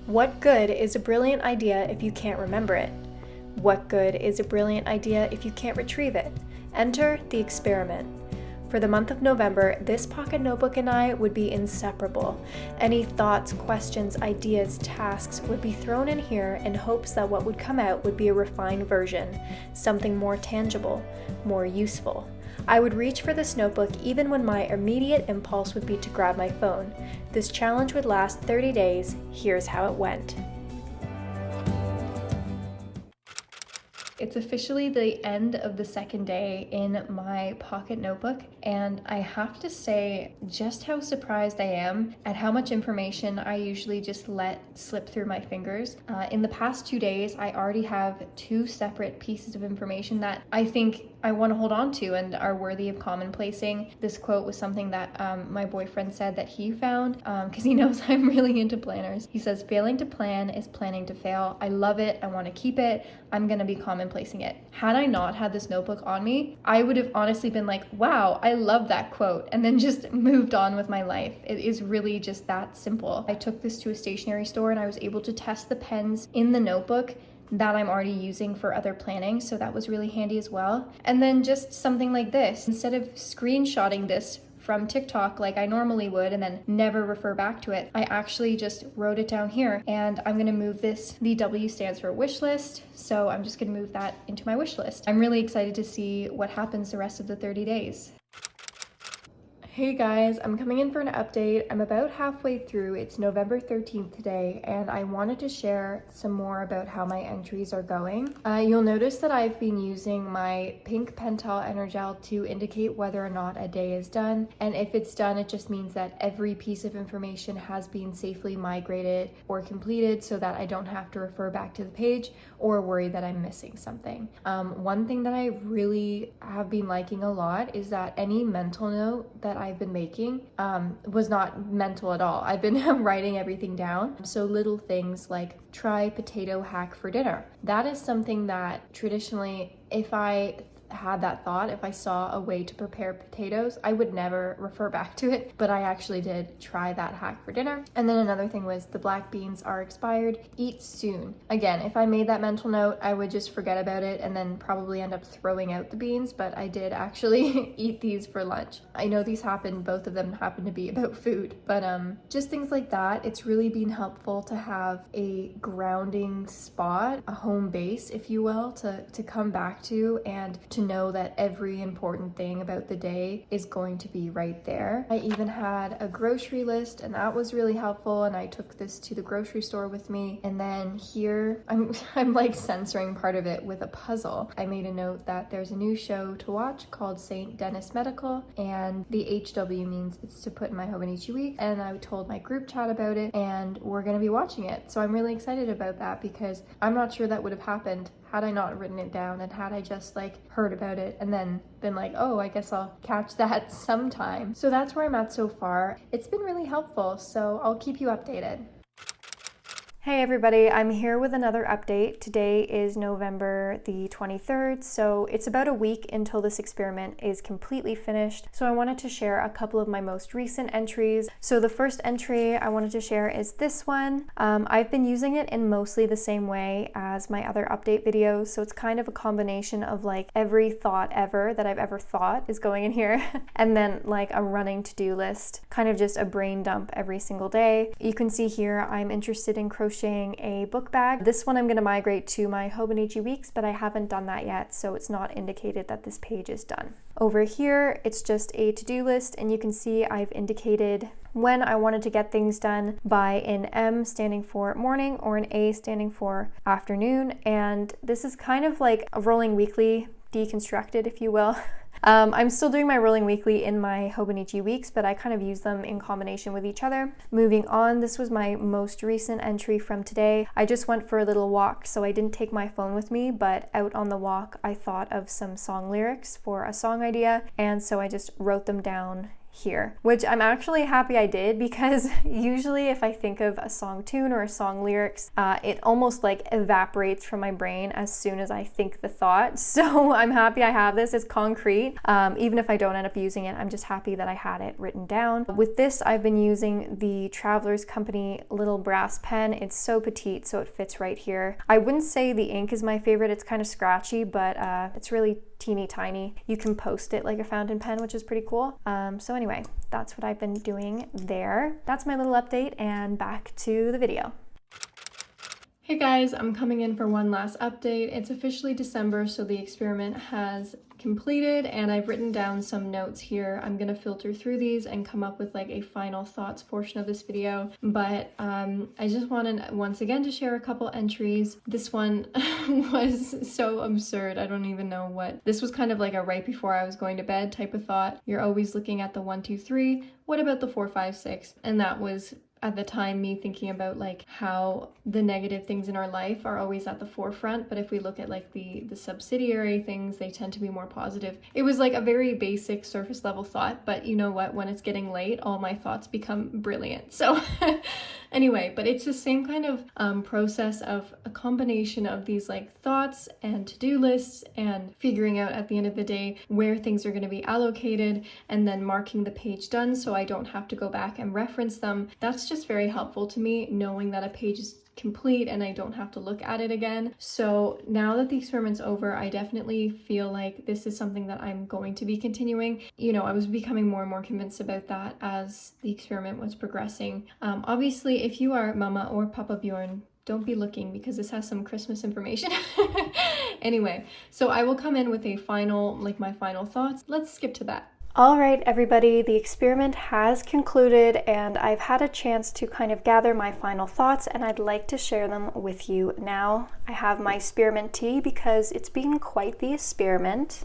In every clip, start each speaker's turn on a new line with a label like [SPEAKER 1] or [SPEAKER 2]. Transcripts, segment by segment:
[SPEAKER 1] What good is a brilliant idea if you can't remember it? What good is a brilliant idea if you can't retrieve it? Enter the experiment. For the month of November, this pocket notebook and I would be inseparable. Any thoughts, questions, ideas, tasks would be thrown in here in hopes that what would come out would be a refined version, something more tangible, more useful. I would reach for this notebook even when my immediate impulse would be to grab my phone. This challenge would last 30 days. Here's how it went. It's officially the end of the second day in my pocket notebook, and I have to say just how surprised I am at how much information I usually just let slip through my fingers. In the past 2 days, I already have 2 separate pieces of information that I think I want to hold on to and are worthy of commonplacing. This quote was something that my boyfriend said that he found because he knows I'm really into planners. He says, "Failing to plan is planning to fail." I love it. I want to keep it. I'm going to be commonplacing it. Had I not had this notebook on me, I would have honestly been like, wow, I love that quote, and then just moved on with my life. It is really just that simple. I took this to a stationery store and I was able to test the pens in the notebook that I'm already using for other planning, so that was really handy as well. And then just something like this, instead of screenshotting this from TikTok like I normally would and then never refer back to it, I actually just wrote it down here, and I'm gonna move this. The W stands for wish list, so I'm just gonna move that into my wish list. I'm really excited to see what happens the rest of the 30 days. Hey guys, I'm coming in for an update. I'm about halfway through. It's November 13th today, and I wanted to share some more about how my entries are going. You'll notice that I've been using my pink Pentel Energel to indicate whether or not a day is done, and if it's done, it just means that every piece of information has been safely migrated or completed so that I don't have to refer back to the page or worry that I'm missing something. One thing that I really have been liking a lot is that any mental note that I've been making was not mental at all. I've been writing everything down. So little things like try potato hack for dinner. That is something that traditionally, if I had that thought, if I saw a way to prepare potatoes, I would never refer back to it, but I actually did try that hack for dinner. And then another thing was the black beans are expired, eat soon. Again, if I made that mental note, I would just forget about it and then probably end up throwing out the beans, but I did actually eat these for lunch. I know these happened, both of them happen to be about food, but just things like that. It's really been helpful to have a grounding spot, a home base, if you will, to come back to, and to know that every important thing about the day is going to be right there. I even had a grocery list, and that was really helpful, and I took this to the grocery store with me. And then here I'm like censoring part of it with a puzzle. I made a note that there's a new show to watch called St. Dennis Medical, and the HW means it's to put in my hobonichi week, and I told my group chat about it, and we're gonna be watching it. So I'm really excited about that because I'm not sure that would have happened had I not written it down and had I just like heard about it and then been like, oh, I guess I'll catch that sometime. So that's where I'm at so far. It's been really helpful, so I'll keep you updated. Hey everybody, I'm here with another update. Today is November the 23rd, so it's about a week until this experiment is completely finished. So I wanted to share a couple of my most recent entries. So the first entry I wanted to share is this one. I've been using it in mostly the same way as my other update videos, so it's kind of a combination of like every thought ever that I've ever thought is going in here, and then like a running to-do list, kind of just a brain dump every single day. You can see here I'm interested in crocheting a book bag. This one I'm going to migrate to my hobonichi weeks, but I haven't done that yet, so it's not indicated that this page is done. Over here, it's just a to-do list, and you can see I've indicated when I wanted to get things done by an M standing for morning or an A standing for afternoon, and this is kind of like a rolling weekly deconstructed, if you will. I'm still doing my rolling weekly in my hobonichi weeks, but I kind of use them in combination with each other. Moving on, this was my most recent entry from today. I just went for a little walk, so I didn't take my phone with me, but out on the walk, I thought of some song lyrics for a song idea, and so I just wrote them down here, which I'm actually happy I did, because usually if I think of a song tune or a song lyrics, it almost like evaporates from my brain as soon as I think the thought. So I'm happy I have this. It's concrete. Even if I don't end up using it, I'm just happy that I had it written down. With this, I've been using the Traveler's Company little brass pen. It's so petite, so it fits right here. I wouldn't say the ink is my favorite. It's kind of scratchy, but it's really teeny tiny. You can post it like a fountain pen, which is pretty cool. So anyway, that's what I've been doing there. That's my little update, and back to the video. Hey guys, I'm coming in for one last update. It's officially December, so the experiment has completed, and I've written down some notes here. I'm gonna filter through these and come up with like a final thoughts portion of this video, but I just wanted once again to share a couple entries. This one was so absurd. I don't even know what. This was kind of like a right before I was going to bed type of thought. You're always looking at the 1, 2, 3. What about the 4, 5, 6? And that was at the time me thinking about like how the negative things in our life are always at the forefront, but if we look at like the subsidiary things, they tend to be more positive. It was like a very basic surface level thought, but you know what, when it's getting late, all my thoughts become brilliant. So anyway, but it's the same kind of process of a combination of these like thoughts and to-do lists and figuring out at the end of the day where things are going to be allocated, and then marking the page done so I don't have to go back and reference them. That's just very helpful to me, knowing that a page is complete and I don't have to look at it again. So now that the experiment's over, I definitely feel like this is something that I'm going to be continuing. You know, I was becoming more and more convinced about that as the experiment was progressing. Obviously, if you are Mama or Papa Bjorn, don't be looking, because this has some Christmas information. Anyway, so I will come in with a final, like my final thoughts. Let's skip to that. All right, everybody, the experiment has concluded, and I've had a chance to kind of gather my final thoughts, and I'd like to share them with you now. I have my spearmint tea because it's been quite the experiment.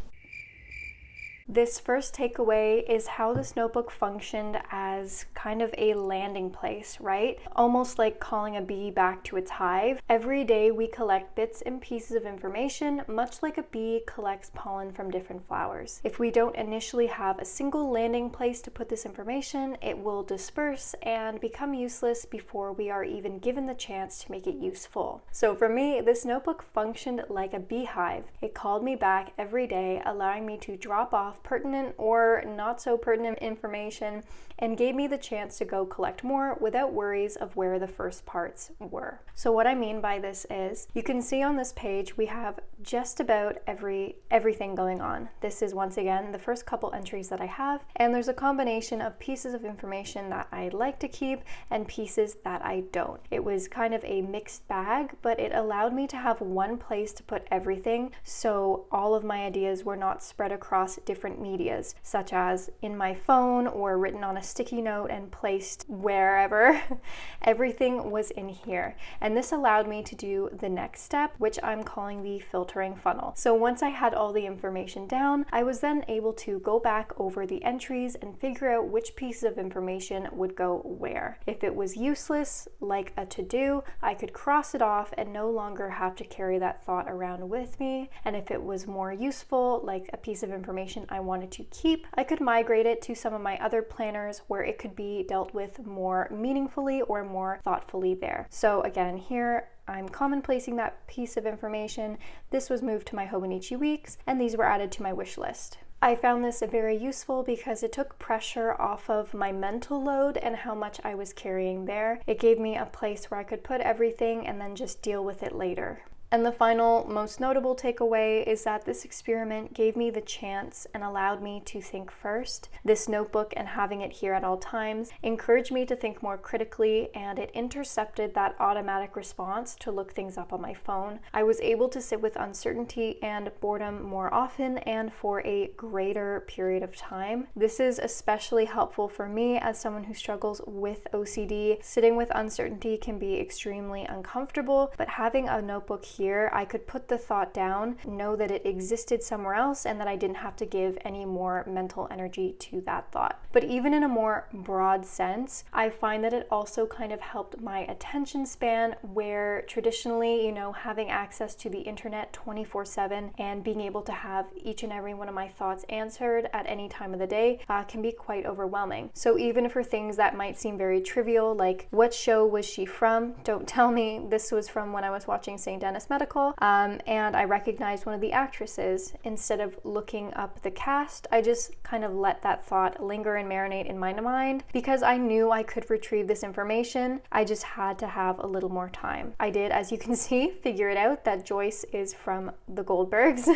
[SPEAKER 1] This first takeaway is how this notebook functioned as kind of a landing place, right? Almost like calling a bee back to its hive. Every day we collect bits and pieces of information, much like a bee collects pollen from different flowers. If we don't initially have a single landing place to put this information, it will disperse and become useless before we are even given the chance to make it useful. So for me, this notebook functioned like a beehive. It called me back every day, allowing me to drop off pertinent or not so pertinent information, and gave me the chance to go collect more without worries of where the first parts were. So what I mean by this is, you can see on this page we have just about everything going on. This is once again the first couple entries that I have, and there's a combination of pieces of information that I like to keep and pieces that I don't. It was kind of a mixed bag, but it allowed me to have one place to put everything, so all of my ideas were not spread across different medias, such as in my phone or written on a sticky note and placed wherever. Everything was in here, and this allowed me to do the next step, which I'm calling the filtering funnel. So once I had all the information down, I was then able to go back over the entries and figure out which pieces of information would go where. If it was useless, like a to-do, I could cross it off and no longer have to carry that thought around with me. And if it was more useful, like a piece of information I wanted to keep, I could migrate it to some of my other planners where it could be dealt with more meaningfully or more thoughtfully there. So again, here I'm commonplacing that piece of information. This was moved to my Hobonichi weeks, and these were added to my wish list. I found this very useful because it took pressure off of my mental load and how much I was carrying there. It gave me a place where I could put everything and then just deal with it later. And the final, most notable takeaway is that this experiment gave me the chance and allowed me to think first. This notebook and having it here at all times encouraged me to think more critically, and it intercepted that automatic response to look things up on my phone. I was able to sit with uncertainty and boredom more often and for a greater period of time. This is especially helpful for me as someone who struggles with OCD. Sitting with uncertainty can be extremely uncomfortable, but having a notebook disappear, I could put the thought down, know that it existed somewhere else, and that I didn't have to give any more mental energy to that thought. But even in a more broad sense, I find that it also kind of helped my attention span, where traditionally, you know, having access to the internet 24/7 and being able to have each and every one of my thoughts answered at any time of the day can be quite overwhelming. So even for things that might seem very trivial, like what show was she from? Don't tell me. This was from when I was watching St. Dennis Medical, and I recognized one of the actresses. Instead of looking up the cast, I just kind of let that thought linger and marinate in my mind, because I knew I could retrieve this information. I just had to have a little more time. I did, as you can see, figure it out that Joyce is from the Goldbergs,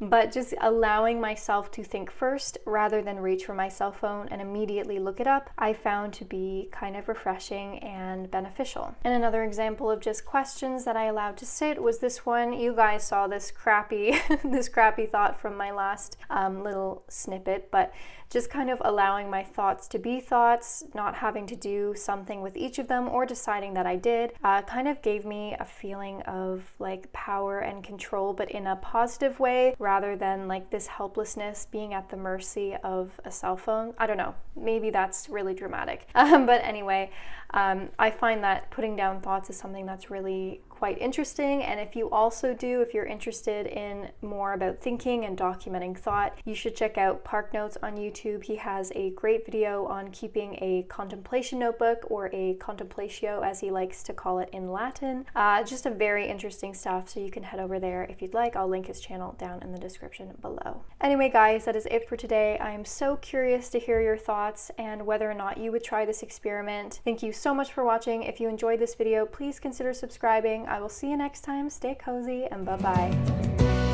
[SPEAKER 1] but just allowing myself to think first rather than reach for my cell phone and immediately look it up, I found to be kind of refreshing and beneficial. And another example of just questions that I allowed to sit was this one. You guys saw this crappy this crappy thought from my last little snippet, but just kind of allowing my thoughts to be thoughts, not having to do something with each of them or deciding that I did, kind of gave me a feeling of like power and control, but in a positive way, rather than like this helplessness, being at the mercy of a cell phone. I don't know, maybe that's really dramatic. But anyway, I find that putting down thoughts is something that's really quite interesting. And if you're interested in more about thinking and documenting thought, you should check out Park Notes on YouTube. He has a great video on keeping a contemplation notebook, or a contemplatio as he likes to call it in Latin. Just a very interesting stuff, so you can head over there if you'd like. I'll link his channel down in the description below. Anyway guys, that is it for today. I am so curious to hear your thoughts and whether or not you would try this experiment. Thank you so much for watching. If you enjoyed this video, please consider subscribing. I will see you next time. Stay cozy and bye-bye.